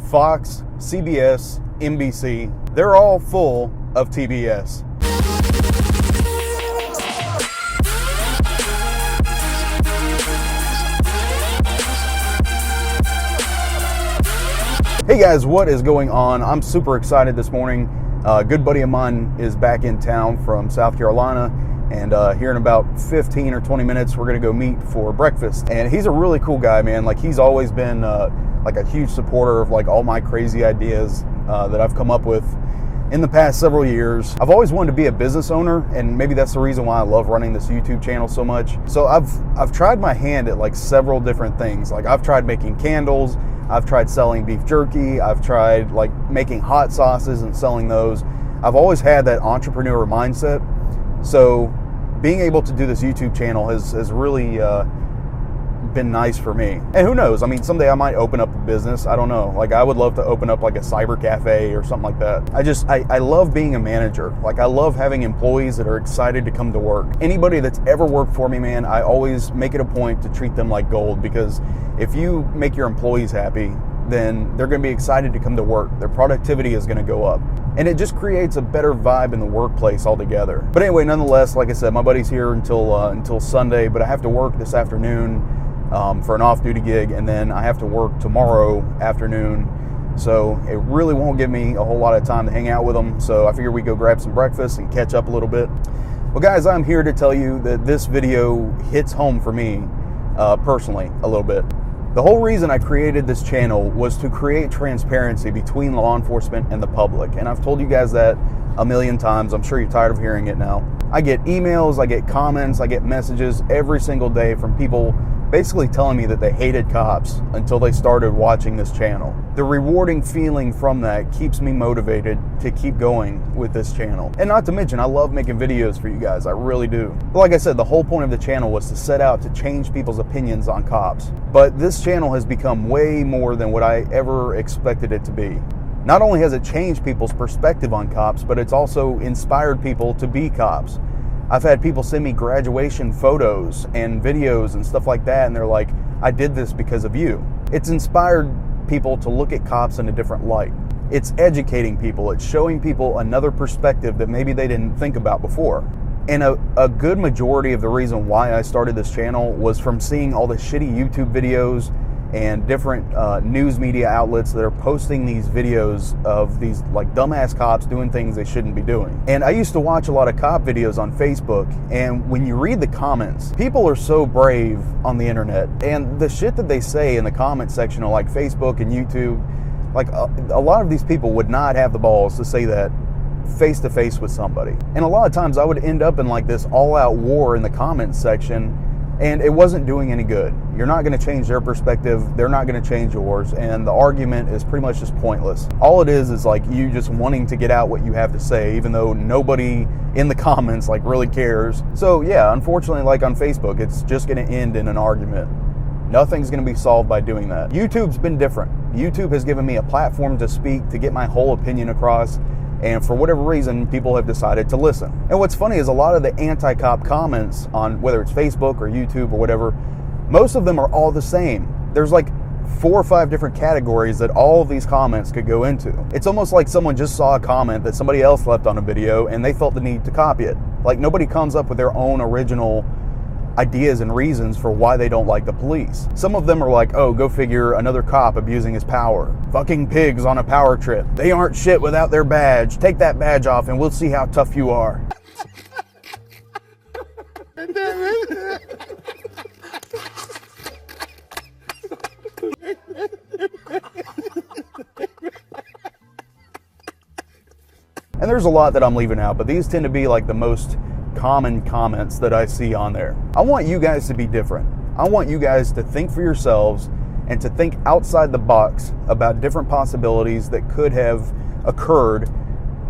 Fox, CBS, NBC, they're all full of TBS. Hey guys, what is going on? I'm super excited this morning. A good buddy of mine is back in town from South Carolina, and here in about 15 or 20 minutes we're gonna go meet for breakfast. And he's a really cool guy, man. Like, he's always been like a huge supporter of like all my crazy ideas that I've come up with in the past several years. I've always wanted to be a business owner, and maybe that's the reason why I love running this YouTube channel so much. So I've tried my hand at like several different things. Like, I've tried making candles, I've tried selling beef jerky, I've tried like making hot sauces and selling those. I've always had that entrepreneur mindset. So being able to do this YouTube channel has really been nice for me. And who knows, I mean, someday I might open up a business. I don't know. Like, I would love to open up like a cyber cafe or something like that. I love being a manager. Like, I love having employees that are excited to come to work. Anybody that's ever worked for me, man, I always make it a point to treat them like gold, because if you make your employees happy, then they're going to be excited to come to work. Their productivity is going to go up. And it just creates a better vibe in the workplace altogether. But anyway, nonetheless, like I said, my buddy's here until Sunday, but I have to work this afternoon for an off-duty gig, and then I have to work tomorrow afternoon. So it really won't give me a whole lot of time to hang out with him. So I figured we'd go grab some breakfast and catch up a little bit. Well, guys, I'm here to tell you that this video hits home for me personally a little bit. The whole reason I created this channel was to create transparency between law enforcement and the public. And I've told you guys that a million times. I'm sure you're tired of hearing it now. I get emails, I get comments, I get messages every single day from people basically telling me that they hated cops until they started watching this channel. The rewarding feeling from that keeps me motivated to keep going with this channel. And not to mention, I love making videos for you guys. I really do. But like I said, the whole point of the channel was to set out to change people's opinions on cops. But this channel has become way more than what I ever expected it to be. Not only has it changed people's perspective on cops, but it's also inspired people to be cops. I've had people send me graduation photos and videos and stuff like that, and they're like, I did this because of you. It's inspired people to look at cops in a different light. It's educating people. It's showing people another perspective that maybe they didn't think about before. And a good majority of the reason why I started this channel was from seeing all the shitty YouTube videos and different news media outlets that are posting these videos of these like dumbass cops doing things they shouldn't be doing. And I used to watch a lot of cop videos on Facebook, and when you read the comments, people are so brave on the internet, and the shit that they say in the comment section of like Facebook and YouTube, like a lot of these people would not have the balls to say that face to face with somebody. And a lot of times I would end up in like this all-out war in the comments section, and it wasn't doing any good. You're not going to change their perspective. They're not going to change yours. And the argument is pretty much just pointless. All it is like you just wanting to get out what you have to say, even though nobody in the comments like really cares. So yeah, unfortunately, like on Facebook, it's just going to end in an argument. Nothing's going to be solved by doing that. YouTube's been different. YouTube has given me a platform to speak, to get my whole opinion across. And for whatever reason, people have decided to listen. And what's funny is a lot of the anti-cop comments on whether it's Facebook or YouTube or whatever, most of them are all the same. There's like 4 or 5 different categories that all of these comments could go into. It's almost like someone just saw a comment that somebody else left on a video and they felt the need to copy it. Like, nobody comes up with their own original ideas and reasons for why they don't like the police. Some of them are like, oh, go figure, another cop abusing his power. Fucking pigs on a power trip. They aren't shit without their badge. Take that badge off and we'll see how tough you are. And there's a lot that I'm leaving out, but these tend to be like the most common comments that I see on there. I want you guys to be different. I want you guys to think for yourselves and to think outside the box about different possibilities that could have occurred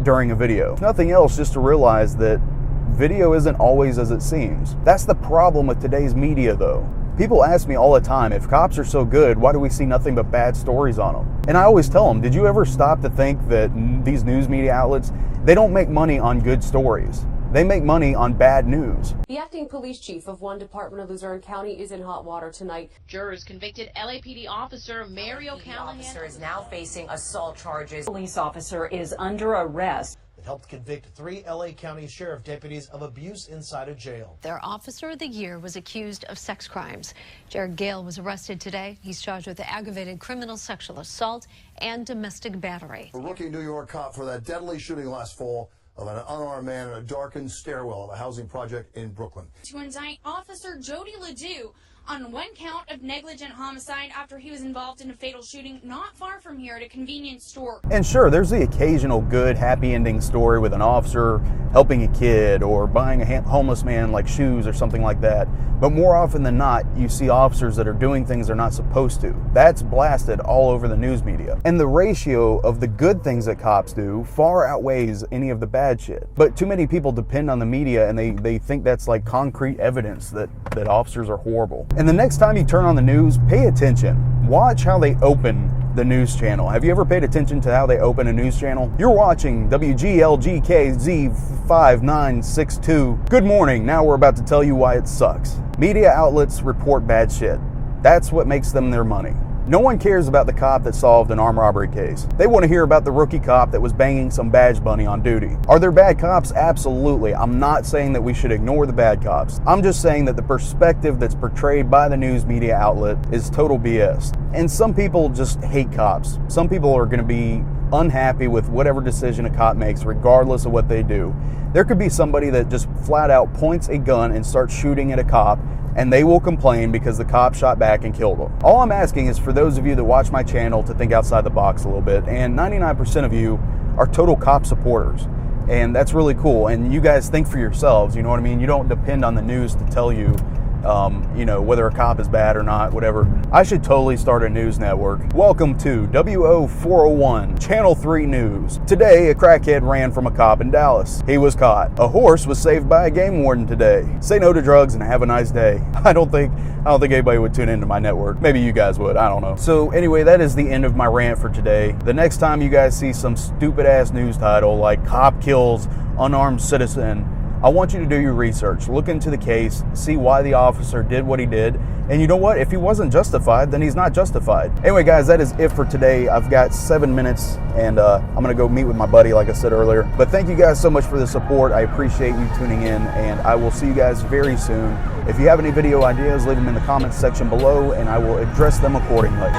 during a video. If nothing else, just to realize that video isn't always as it seems. That's the problem with today's media, though. People ask me all the time, if cops are so good, why do we see nothing but bad stories on them? And I always tell them, did you ever stop to think that these news media outlets, they don't make money on good stories. They make money on bad news. The acting police chief of one department of Luzerne County is in hot water tonight. Jurors convicted LAPD officer Mary O'Callahan. The officer is now facing assault charges. Police officer is under arrest. It helped convict 3 LA County sheriff deputies of abuse inside a jail. Their officer of the year was accused of sex crimes. Jared Gale was arrested today. He's charged with aggravated criminal sexual assault and domestic battery. A rookie New York cop for that deadly shooting last fall of an unarmed man in a darkened stairwell of a housing project in Brooklyn. To indict Officer Jody Ledoux on 1 count of negligent homicide after he was involved in a fatal shooting not far from here at a convenience store. And sure, there's the occasional good, happy ending story with an officer helping a kid or buying a homeless man like shoes or something like that. But more often than not, you see officers that are doing things they're not supposed to. That's blasted all over the news media. And the ratio of the good things that cops do far outweighs any of the bad shit. But too many people depend on the media and they think that's like concrete evidence that officers are horrible. And the next time you turn on the news, pay attention. Watch how they open the news channel. Have you ever paid attention to how they open a news channel? You're watching WGLGKZ 5962. Good morning. Now we're about to tell you why it sucks. Media outlets report bad shit. That's what makes them their money. No one cares about the cop that solved an armed robbery case. They want to hear about the rookie cop that was banging some badge bunny on duty. Are there bad cops? Absolutely. I'm not saying that we should ignore the bad cops. I'm just saying that the perspective that's portrayed by the news media outlet is total BS. And some people just hate cops. Some people are going to be unhappy with whatever decision a cop makes, regardless of what they do. There could be somebody that just flat out points a gun and starts shooting at a cop, and they will complain because the cop shot back and killed them. All I'm asking is for those of you that watch my channel to think outside the box a little bit, and 99% of you are total cop supporters, and that's really cool. And you guys think for yourselves, you know what I mean? You don't depend on the news to tell you, whether a cop is bad or not, whatever. I should totally start a news network. Welcome to WO401, Channel 3 News. Today, a crackhead ran from a cop in Dallas. He was caught. A horse was saved by a game warden today. Say no to drugs and have a nice day. I don't think anybody would tune into my network. Maybe you guys would, I don't know. So anyway, that is the end of my rant for today. The next time you guys see some stupid ass news title like "Cop Kills Unarmed Citizen," I want you to do your research, look into the case, see why the officer did what he did, and you know what? If he wasn't justified, then he's not justified. Anyway, guys, that is it for today. I've got 7 minutes, and I'm gonna go meet with my buddy, like I said earlier. But thank you guys so much for the support. I appreciate you tuning in, and I will see you guys very soon. If you have any video ideas, leave them in the comments section below, and I will address them accordingly.